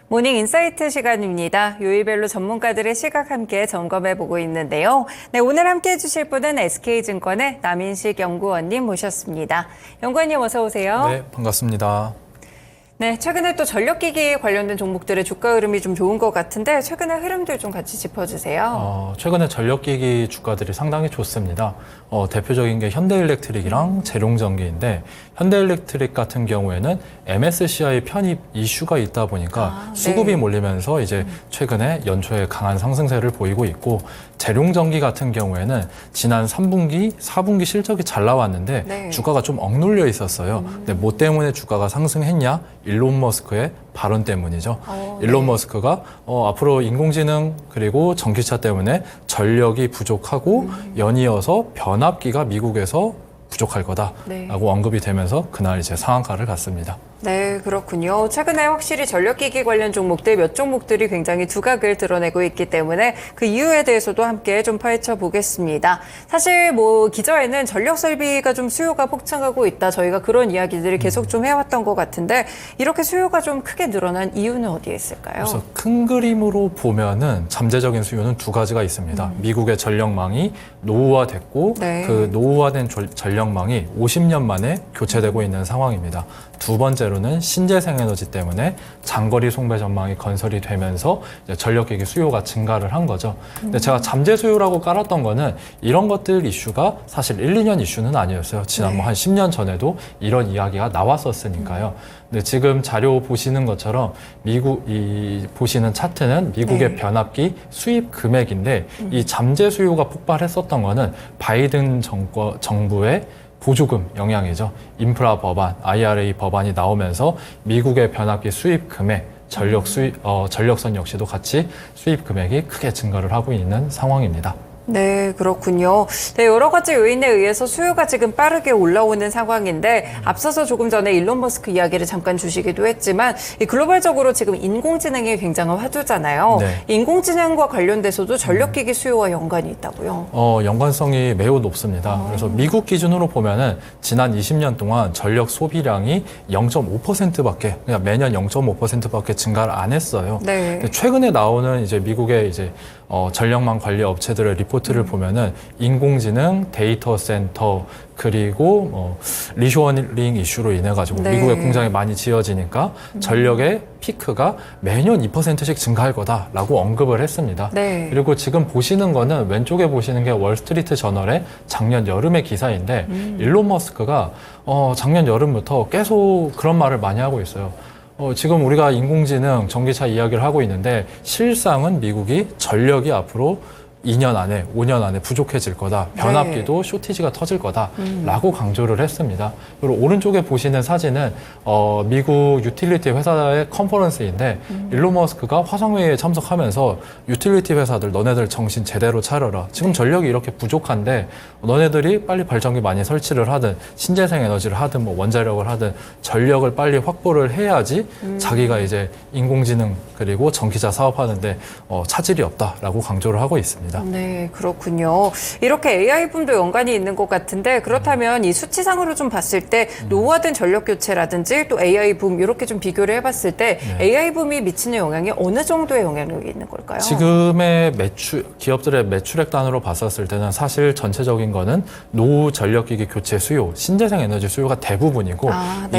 모닝 인사이트 시간입니다. 요일별로 전문가들의 시각 함께 점검해보고 있는데요. 네, 오늘 함께 해주실 분은 SK증권의 남인식 연구원님 모셨습니다. 연구원님 어서 오세요. 네, 반갑습니다. 네, 최근에 또 전력기기 관련된 종목들의 주가 흐름이 좀 좋은 것 같은데 최근의 흐름들 좀 같이 짚어주세요. 최근에 전력기기 주가들이 상당히 좋습니다. 대표적인 게 현대일렉트릭이랑 재룡전기인데 현대일렉트릭 같은 경우에는 MSCI 편입 이슈가 있다 보니까 수급이 몰리면서 이제 최근에 연초에 강한 상승세를 보이고 있고 재룡전기 같은 경우에는 지난 3분기, 4분기 실적이 잘 나왔는데 주가가 좀 억눌려 있었어요. 근데 뭐 때문에 주가가 상승했냐? 일론 머스크의 발언 때문이죠. 일론 머스크가 앞으로 인공지능 그리고 전기차 때문에 전력이 부족하고 연이어서 변압기가 미국에서 부족할 거다라고 언급이 되면서 그날 이제 상한가를 갔습니다. 네, 그렇군요. 최근에 확실히 전력기기 관련 종목들 몇 종목들이 굉장히 두각을 드러내고 있기 때문에 그 이유에 대해서도 함께 좀 파헤쳐 보겠습니다. 사실 뭐 기저에는 전력 설비가 좀 수요가 폭증하고 있다. 저희가 그런 이야기들을 계속 좀 해왔던 것 같은데 이렇게 수요가 좀 크게 늘어난 이유는 어디에 있을까요? 그래서 큰 그림으로 보면은 잠재적인 수요는 두 가지가 있습니다. 미국의 전력망이 노후화됐고 그 노후화된 전력망이 50년 만에 교체되고 있는 상황입니다. 두 번째로는 신재생 에너지 때문에 장거리 송배 전망이 건설이 되면서 이제 전력기기 수요가 증가를 한 거죠. 근데 제가 잠재 수요라고 깔았던 거는 이런 것들 이슈가 사실 1, 2년 이슈는 아니었어요. 지난 뭐 한 10년 전에도 이런 이야기가 나왔었으니까요. 근데 지금 자료 보시는 것처럼 보시는 차트는 미국의 변압기 수입 금액인데 이 잠재 수요가 폭발했었던 거는 바이든 정부의 보조금 영향이죠. 인프라 법안, IRA 법안이 나오면서 미국의 변압기 수입 금액, 전력선 역시도 같이 수입 금액이 크게 증가를 하고 있는 상황입니다. 네, 그렇군요. 네, 여러 가지 요인에 의해서 수요가 지금 빠르게 올라오는 상황인데 앞서서 조금 전에 일론 머스크 이야기를 잠깐 주시기도 했지만 이 글로벌적으로 지금 인공지능이 굉장한 화두잖아요. 인공지능과 관련돼서도 전력기기 수요와 연관이 있다고요? 연관성이 매우 높습니다. 그래서 미국 기준으로 보면은 지난 20년 동안 전력 소비량이 0.5%밖에 그냥 매년 0.5%밖에 증가를 안 했어요. 근데 최근에 나오는 이제 미국의 이제 전력망 관리 업체들의 리포트를 보면은 인공지능, 데이터 센터 그리고 리쇼어링 이슈로 인해 가지고 미국의 공장이 많이 지어지니까 전력의 피크가 매년 2%씩 증가할 거다라고 언급을 했습니다. 그리고 지금 보시는 거는 왼쪽에 보시는 게 월스트리트 저널의 작년 여름의 기사인데 일론 머스크가 작년 여름부터 계속 그런 말을 많이 하고 있어요. 지금 우리가 인공지능, 전기차 이야기를 하고 있는데 실상은 미국이 전력이 앞으로 2년 안에, 5년 안에 부족해질 거다. 변압기도 쇼티지가 터질 거다라고 강조를 했습니다. 그리고 오른쪽에 보시는 사진은 미국 유틸리티 회사의 컨퍼런스인데 일론 머스크가 화상회의에 참석하면서 유틸리티 회사들 너네들 정신 제대로 차려라. 지금 전력이 이렇게 부족한데 너네들이 빨리 발전기 많이 설치를 하든 신재생 에너지를 하든 뭐 원자력을 하든 전력을 빨리 확보를 해야지 자기가 이제 인공지능 그리고 전기차 사업하는데 차질이 없다라고 강조를 하고 있습니다. 네, 그렇군요. 이렇게 AI붐도 연관이 있는 것 같은데 그렇다면 이 수치상으로 좀 봤을 때 노후화된 전력 교체라든지 또 AI붐 이렇게 좀 비교를 해봤을 때 AI붐이 미치는 영향이 어느 정도의 영향력이 있는 걸까요? 지금의 기업들의 매출액단으로 봤었을 때는 사실 전체적인 거는 노후 전력기기 교체 수요, 신재생 에너지 수요가 대부분이고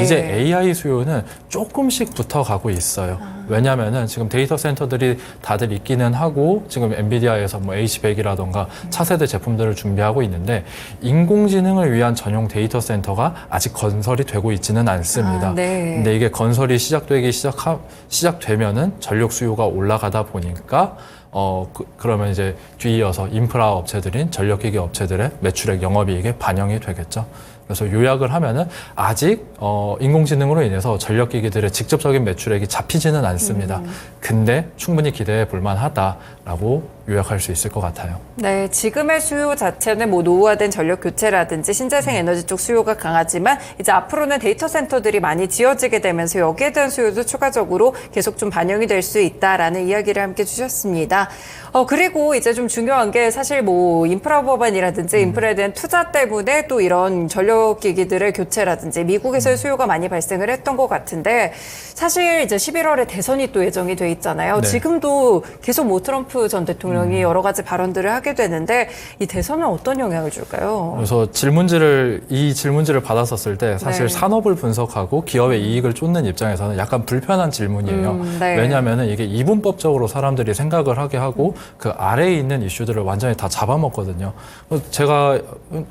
이제 AI 수요는 조금씩 붙어가고 있어요. 왜냐면은 지금 데이터 센터들이 다들 있기는 하고 지금 엔비디아에서 뭐 H100이라던가 차세대 제품들을 준비하고 있는데 인공지능을 위한 전용 데이터 센터가 아직 건설이 되고 있지는 않습니다. 근데 이게 건설이 시작되면은 전력 수요가 올라가다 보니까 그러면 이제 뒤이어서 인프라 업체들인 전력기기 업체들의 매출액 영업이익에 반영이 되겠죠. 그래서 요약을 하면은 아직 인공지능으로 인해서 전력기기들의 직접적인 매출액이 잡히지는 않습니다. 근데 충분히 기대해 볼 만하다라고 요약할 수 있을 것 같아요. 네, 지금의 수요 자체는 뭐 노후화된 전력 교체라든지 신재생 에너지 쪽 수요가 강하지만 이제 앞으로는 데이터 센터들이 많이 지어지게 되면서 여기에 대한 수요도 추가적으로 계속 좀 반영이 될 수 있다라는 이야기를 함께 주셨습니다. 그리고 이제 좀 중요한 게 사실 뭐 인프라 법안이라든지 인프라에 대한 투자 때문에 또 이런 전력기기들의 교체라든지 미국에서의 수요가 많이 발생을 했던 것 같은데 사실 이제 11월에 대선이 또 예정이 돼 있잖아요. 네. 지금도 계속 뭐 트럼프 전 대통령이 여러 가지 발언들을 하게 되는데 이 대선은 어떤 영향을 줄까요? 그래서 이 질문지를 받았었을 때 사실 네. 산업을 분석하고 기업의 이익을 쫓는 입장에서는 약간 불편한 질문이에요. 네. 왜냐하면 이게 이분법적으로 사람들이 생각을 하게 하고 그 아래에 있는 이슈들을 완전히 다 잡아먹거든요. 제가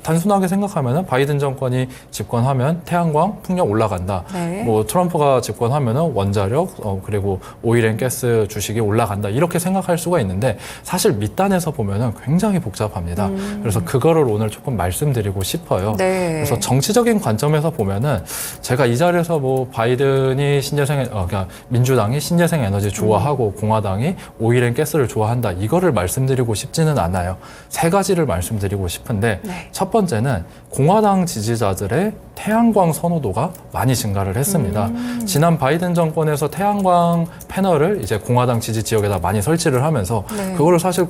단순하게 생각하면 바이든 정권이 집권하면 태양광, 풍력 올라간다. 네. 뭐 트럼프가 집권하면 원자력 그리고 오일앤가스 주식이 올라간다. 이렇게 생각할 수가 있는데 사실 밑단에서 보면은 굉장히 복잡합니다. 그래서 그거를 오늘 조금 말씀드리고 싶어요. 네. 그래서 정치적인 관점에서 보면은 제가 이 자리에서 뭐 바이든이 그러니까 민주당이 신재생 에너지 좋아하고 공화당이 오일앤가스를 좋아한다. 이거를 말씀드리고 싶지는 않아요. 세 가지를 말씀드리고 싶은데 네. 첫 번째는 공화당 지지자들의 태양광 선호도가 많이 증가를 했습니다. 지난 바이든 정권에서 태양광 패널을 이제 공화당 지지 지역에다 많이 설치를 하면서 네. 그거를 사실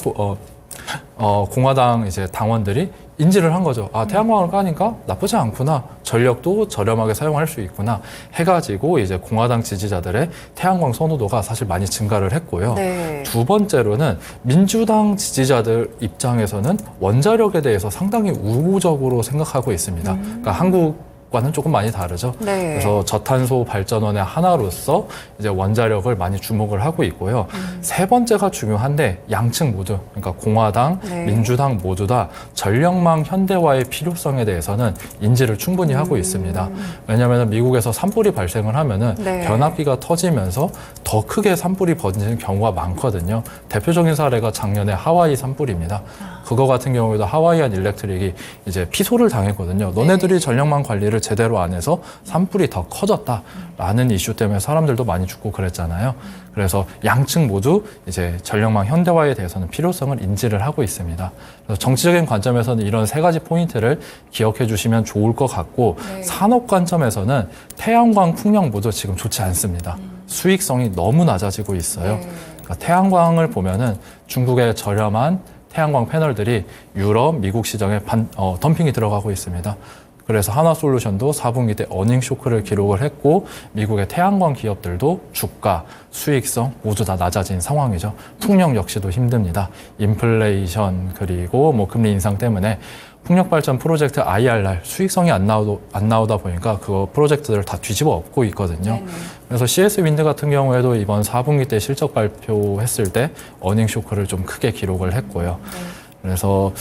공화당 이제 당원들이 인지를 한 거죠. 아, 태양광을 까니까 나쁘지 않구나. 전력도 저렴하게 사용할 수 있구나. 해가지고 이제 공화당 지지자들의 태양광 선호도가 사실 많이 증가를 했고요. 네. 두 번째로는 민주당 지지자들 입장에서는 원자력에 대해서 상당히 우호적으로 생각하고 있습니다. 그러니까 한국과는 조금 많이 다르죠. 네. 그래서 저탄소 발전원의 하나로서 이제 원자력을 많이 주목을 하고 있고요. 세 번째가 중요한데 양측 모두, 그러니까 공화당, 네. 민주당 모두 다 전력망 현대화의 필요성에 대해서는 인지를 충분히 하고 있습니다. 왜냐하면 미국에서 산불이 발생을 하면은 네. 변압기가 터지면서 더 크게 산불이 번지는 경우가 많거든요. 대표적인 사례가 작년에 하와이 산불입니다. 그거 같은 경우에도 하와이안 일렉트릭이 이제 피소를 당했거든요. 너네들이 전력망 관리를 제대로 안 해서 산불이 더 커졌다라는 이슈 때문에 사람들도 많이 죽고 그랬잖아요. 그래서 양측 모두 이제 전력망 현대화에 대해서는 필요성을 인지를 하고 있습니다. 그래서 정치적인 관점에서는 이런 세 가지 포인트를 기억해 주시면 좋을 것 같고 네. 산업 관점에서는 태양광, 풍력 모두 지금 좋지 않습니다. 수익성이 너무 낮아지고 있어요. 네. 그러니까 태양광을 보면은 중국의 저렴한 태양광 패널들이 유럽, 미국 시장에 덤핑이 들어가고 있습니다. 그래서 하나솔루션도 4분기 때 어닝 쇼크를 기록을 했고 미국의 태양광 기업들도 주가, 수익성 모두 다 낮아진 상황이죠. 풍력 역시도 힘듭니다. 인플레이션 그리고 뭐 금리 인상 때문에 풍력 발전 프로젝트 IRR 수익성이 안 나오다 보니까 그 프로젝트들을 다 뒤집어 엎고 있거든요. 네네. 그래서 CS 윈드 같은 경우에도 이번 4분기 때 실적 발표했을 때 어닝 쇼크를 좀 크게 기록을 했고요. 그래서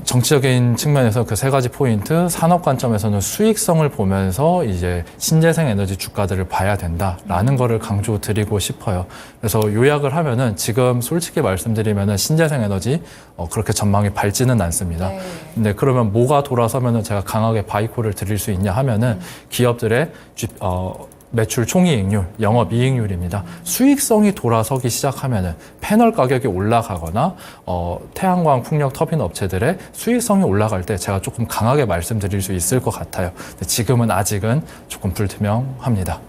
정치적인 측면에서 그 세 가지 포인트, 산업 관점에서는 수익성을 보면서 이제 신재생 에너지 주가들을 봐야 된다라는 거를 강조드리고 싶어요. 그래서 요약을 하면은 지금 솔직히 말씀드리면은 신재생 에너지 그렇게 전망이 밝지는 않습니다. 네. 근데 그러면 뭐가 돌아서면은 제가 강하게 바이콜을 드릴 수 있냐 하면은 기업들의 매출 총이익률, 영업이익률입니다. 수익성이 돌아서기 시작하면은 패널 가격이 올라가거나 태양광, 풍력, 터빈 업체들의 수익성이 올라갈 때 제가 조금 강하게 말씀드릴 수 있을 것 같아요. 근데 지금은 아직은 조금 불투명합니다.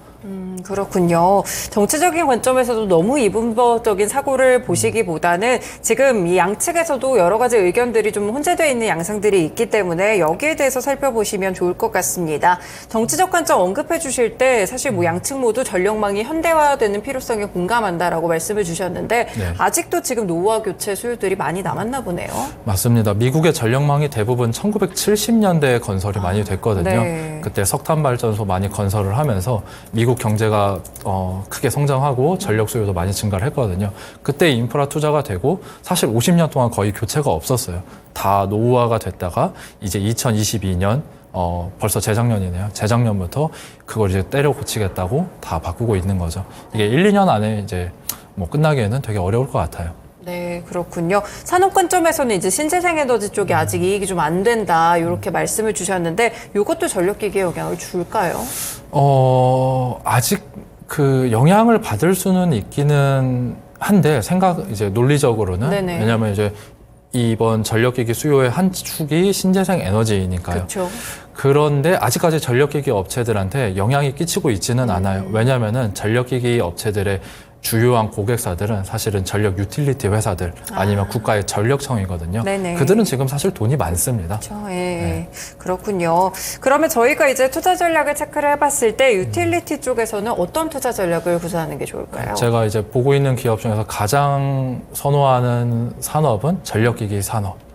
그렇군요. 정치적인 관점에서도 너무 이분법적인 사고를 보시기보다는 지금 이 양측에서도 여러 가지 의견들이 좀 혼재되어 있는 양상들이 있기 때문에 여기에 대해서 살펴보시면 좋을 것 같습니다. 정치적 관점 언급해 주실 때 사실 뭐 양측 모두 전력망이 현대화되는 필요성에 공감한다라고 말씀을 주셨는데 네. 아직도 지금 노후화 교체 수요들이 많이 남았나 보네요. 맞습니다. 미국의 전력망이 대부분 1970년대에 건설이 많이 됐거든요. 네. 그때 석탄 발전소 많이 건설을 하면서 미국 경제가 크게 성장하고 전력 수요도 많이 증가를 했거든요. 그때 인프라 투자가 되고 사실 50년 동안 거의 교체가 없었어요. 다 노후화가 됐다가 이제 2022년 벌써 재작년이네요. 재작년부터 그걸 이제 때려 고치겠다고 다 바꾸고 있는 거죠. 이게 1, 2년 안에 이제 뭐 끝나기에는 되게 어려울 것 같아요. 네, 그렇군요. 산업 관점에서는 이제 신재생 에너지 쪽이 아직 이익이 좀 안 된다 이렇게 말씀을 주셨는데 이것도 전력기기에 영향을 줄까요? 아직 그 영향을 받을 수는 있기는 한데 이제 논리적으로는 네네. 왜냐하면 이제 이번 전력기기 수요의 한 축이 신재생 에너지니까요. 그렇죠. 그런데 아직까지 전력기기 업체들한테 영향이 끼치고 있지는 않아요. 왜냐하면은 전력기기 업체들의 주요한 고객사들은 사실은 전력 유틸리티 회사들 아니면 국가의 전력청이거든요. 네네. 그들은 지금 사실 돈이 많습니다. 그렇죠. 예. 네. 그렇군요. 그러면 저희가 이제 투자 전략을 체크를 해봤을 때 유틸리티 쪽에서는 어떤 투자 전략을 구사하는 게 좋을까요? 제가 이제 보고 있는 기업 중에서 가장 선호하는 산업은 전력기기 산업.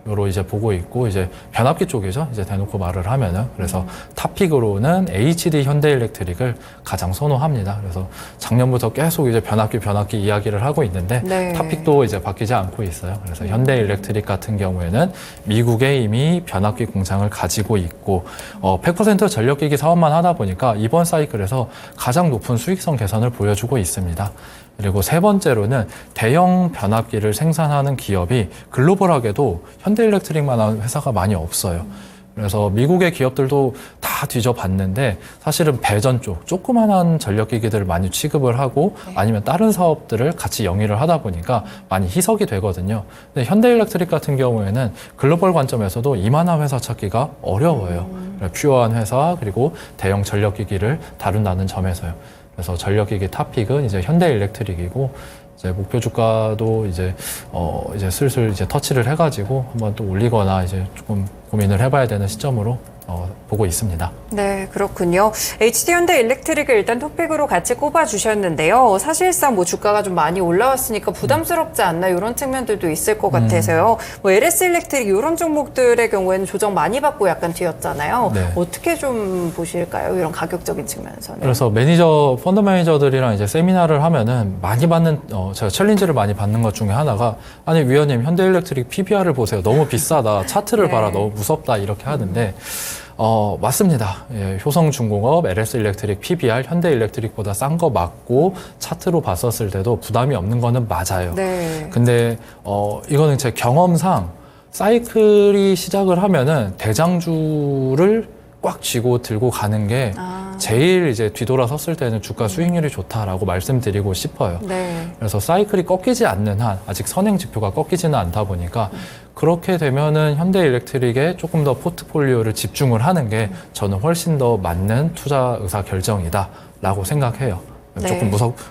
요로 이제 보고 있고 이제 변압기 쪽이죠. 이제 대놓고 말을 하면은 그래서 탑픽으로는 HD 현대일렉트릭을 가장 선호합니다. 그래서 작년부터 계속 이제 변압기 이야기를 하고 있는데 네. 탑픽도 이제 바뀌지 않고 있어요. 그래서 현대일렉트릭 같은 경우에는 미국에 이미 변압기 공장을 가지고 있고 100% 전력기기 사업만 하다 보니까 이번 사이클에서 가장 높은 수익성 개선을 보여주고 있습니다. 그리고 세 번째로는 대형 변압기를 생산하는 기업이 글로벌하게도 현대일렉트릭만한 회사가 많이 없어요. 그래서 미국의 기업들도 다 뒤져봤는데 사실은 배전 쪽 조그만한 전력기기들을 많이 취급을 하고 아니면 다른 사업들을 같이 영위를 하다 보니까 많이 희석이 되거든요. 근데 현대일렉트릭 같은 경우에는 글로벌 관점에서도 이만한 회사 찾기가 어려워요. 퓨어한 회사 그리고 대형 전력기기를 다룬다는 점에서요. 그래서 전력기기 탑픽은 이제 현대일렉트릭이고 이제 목표 주가도 이제 슬슬 이제 터치를 해가지고 한번 또 올리거나 이제 조금 고민을 해봐야 되는 시점으로 보고 있습니다. 네, 그렇군요. HD 현대일렉트릭을 일단 토픽으로 같이 꼽아주셨는데요. 사실상 뭐 주가가 좀 많이 올라왔으니까 부담스럽지 않나 이런 측면들도 있을 것 같아서요. 뭐 LS 일렉트릭 이런 종목들의 경우에는 조정 많이 받고 약간 뒤였잖아요. 네. 어떻게 좀 보실까요? 이런 가격적인 측면에서는. 그래서 펀드 매니저들이랑 이제 세미나를 하면은 많이 받는 제가 챌린지를 많이 받는 것 중에 하나가 아니 위원님 현대일렉트릭 PBR을 보세요. 너무 비싸다. 차트를 네. 봐라. 너무 무섭다. 이렇게 하는데 맞습니다. 예, 효성중공업, LS일렉트릭, PBR, 현대일렉트릭보다 싼 거 맞고 차트로 봤었을 때도 부담이 없는 거는 맞아요. 네. 근데 이거는 제 경험상 사이클이 시작을 하면은 대장주를 꽉 쥐고 들고 가는 게 제일 이제 뒤돌아섰을 때는 주가 수익률이 좋다라고 말씀드리고 싶어요. 네. 그래서 사이클이 꺾이지 않는 한 아직 선행 지표가 꺾이지는 않다 보니까 그렇게 되면은 현대일렉트릭에 조금 더 포트폴리오를 집중을 하는 게 저는 훨씬 더 맞는 투자 의사 결정이다라고 생각해요. 네. 조금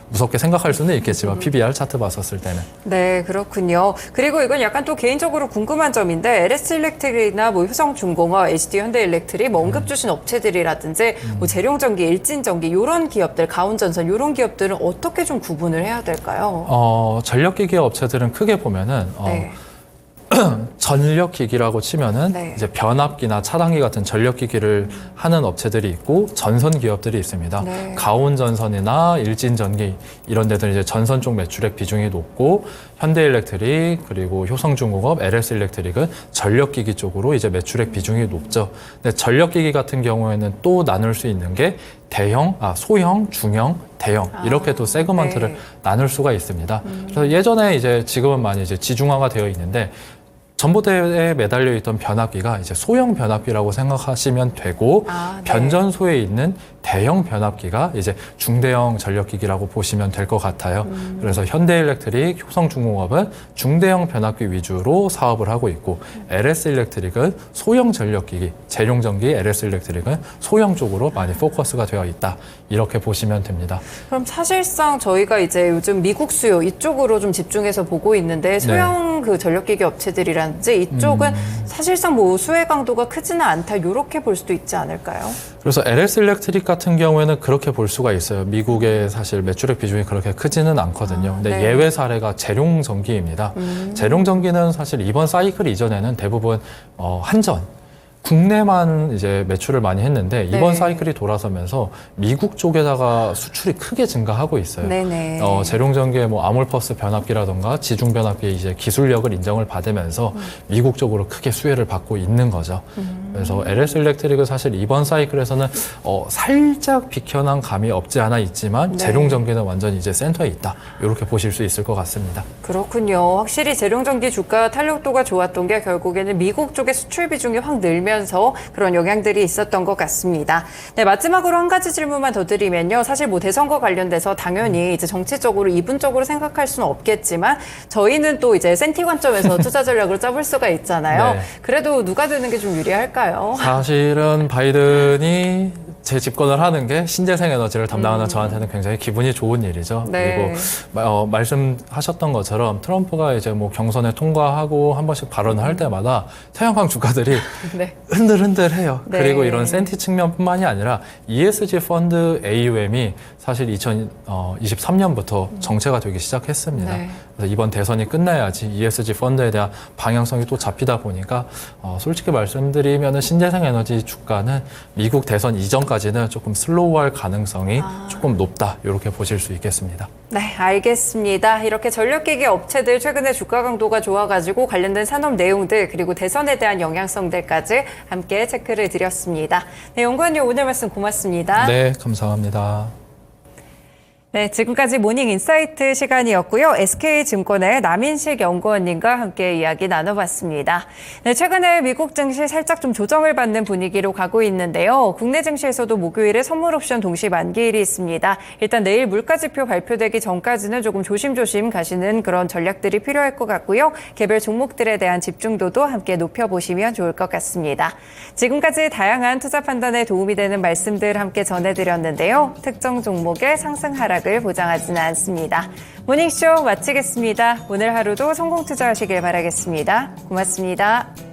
무섭게 생각할 수는 있겠지만 PBR 차트 봤었을 때는. 네, 그렇군요. 그리고 이건 약간 또 개인적으로 궁금한 점인데 LS 일렉트릭이나 뭐 효성중공업, HD 현대일렉트릭 뭐 언급 주신 업체들이라든지 뭐 재룡전기, 일진전기 이런 기업들, 가온전선 이런 기업들은 어떻게 좀 구분을 해야 될까요? 전력기기 업체들은 크게 보면은 네. 전력기기라고 치면은 네. 이제 변압기나 차단기 같은 전력기기를 하는 업체들이 있고 전선 기업들이 있습니다. 네. 가온전선이나 일진전기 이런 데들은 이제 전선 쪽 매출액 비중이 높고 현대일렉트릭 그리고 효성중공업, LS일렉트릭은 전력기기 쪽으로 이제 매출액 비중이 높죠. 근데 전력기기 같은 경우에는 또 나눌 수 있는 게 소형, 중형, 대형 이렇게 또 세그먼트를 네. 나눌 수가 있습니다. 그래서 예전에 이제 지금은 많이 이제 지중화가 되어 있는데 전봇대에 매달려 있던 변압기가 이제 소형 변압기라고 생각하시면 되고 네. 변전소에 있는 대형 변압기가 이제 중대형 전력기기라고 보시면 될 것 같아요. 그래서 현대일렉트릭, 효성중공업은 중대형 변압기 위주로 사업을 하고 있고 LS일렉트릭은 소형 전력기기, 재룡전기 LS일렉트릭은 소형 쪽으로 많이 포커스가 되어 있다. 이렇게 보시면 됩니다. 그럼 사실상 저희가 이제 요즘 미국 수요 이쪽으로 좀 집중해서 보고 있는데 소형 그 전력기기 업체들이라든지 이쪽은 사실상 뭐 수혜 강도가 크지는 않다 이렇게 볼 수도 있지 않을까요? 그래서 LS일렉트릭 같은 경우에는 그렇게 볼 수가 있어요. 미국의 사실 매출액 비중이 그렇게 크지는 않거든요. 근데 네. 예외 사례가 재룡전기입니다. 재룡전기는 사실 이번 사이클 이전에는 대부분 한전, 국내만 이제 매출을 많이 했는데 이번 네. 사이클이 돌아서면서 미국 쪽에다가 수출이 크게 증가하고 있어요. 네네. 재룡전기의 뭐 아몰퍼스 변압기라던가 지중 변압기 이제 기술력을 인정을 받으면서 미국 쪽으로 크게 수혜를 받고 있는 거죠. 그래서 LS 일렉트릭은 사실 이번 사이클에서는 살짝 비켜난 감이 없지 않아 있지만 네. 재룡전기는 완전히 이제 센터에 있다. 이렇게 보실 수 있을 것 같습니다. 그렇군요. 확실히 재룡전기 주가 탄력도가 좋았던 게 결국에는 미국 쪽의 수출 비중이 확 늘면서 그런 영향들이 있었던 것 같습니다. 네, 마지막으로 한 가지 질문만 더 드리면요. 사실 뭐 대선과 관련돼서 당연히 이제 정치적으로 이분적으로 생각할 수는 없겠지만 저희는 또 이제 센티 관점에서 투자 전략을 짜볼 수가 있잖아요. 네. 그래도 누가 되는 게 좀 유리할까요? 사실은 바이든이 재집권을 하는 게 신재생 에너지를 담당하는 저한테는 굉장히 기분이 좋은 일이죠. 네. 그리고 말씀하셨던 것처럼 트럼프가 이제 뭐 경선에 통과하고 한 번씩 발언을 할 때마다 태양광 주가들이 네. 흔들흔들해요. 네. 그리고 이런 센티 측면뿐만이 아니라 ESG 펀드 AUM이 사실 2023년부터 정체가 되기 시작했습니다. 네. 그래서 이번 대선이 끝나야지 ESG 펀드에 대한 방향성이 또 잡히다 보니까 솔직히 말씀드리면 신재생 에너지 주가는 미국 대선 이전까지는 조금 슬로우할 가능성이 조금 높다. 이렇게 보실 수 있겠습니다. 네, 알겠습니다. 이렇게 전력기기 업체들 최근에 주가 강도가 좋아가지고 관련된 산업 내용들 그리고 대선에 대한 영향성들까지 함께 체크를 드렸습니다. 네, 연구원님 오늘 말씀 고맙습니다. 네, 감사합니다. 네, 지금까지 모닝 인사이트 시간이었고요. SK증권의 남인식 연구원님과 함께 이야기 나눠봤습니다. 네, 최근에 미국 증시 살짝 좀 조정을 받는 분위기로 가고 있는데요. 국내 증시에서도 목요일에 선물 옵션 동시 만기일이 있습니다. 일단 내일 물가지표 발표되기 전까지는 조금 조심조심 가시는 그런 전략들이 필요할 것 같고요. 개별 종목들에 대한 집중도도 함께 높여보시면 좋을 것 같습니다. 지금까지 다양한 투자 판단에 도움이 되는 말씀들 함께 전해드렸는데요. 특정 종목의 상승 하락 보장하지는 않습니다. 모닝쇼 마치겠습니다. 오늘 하루도 성공 투자하시길 바라겠습니다. 고맙습니다.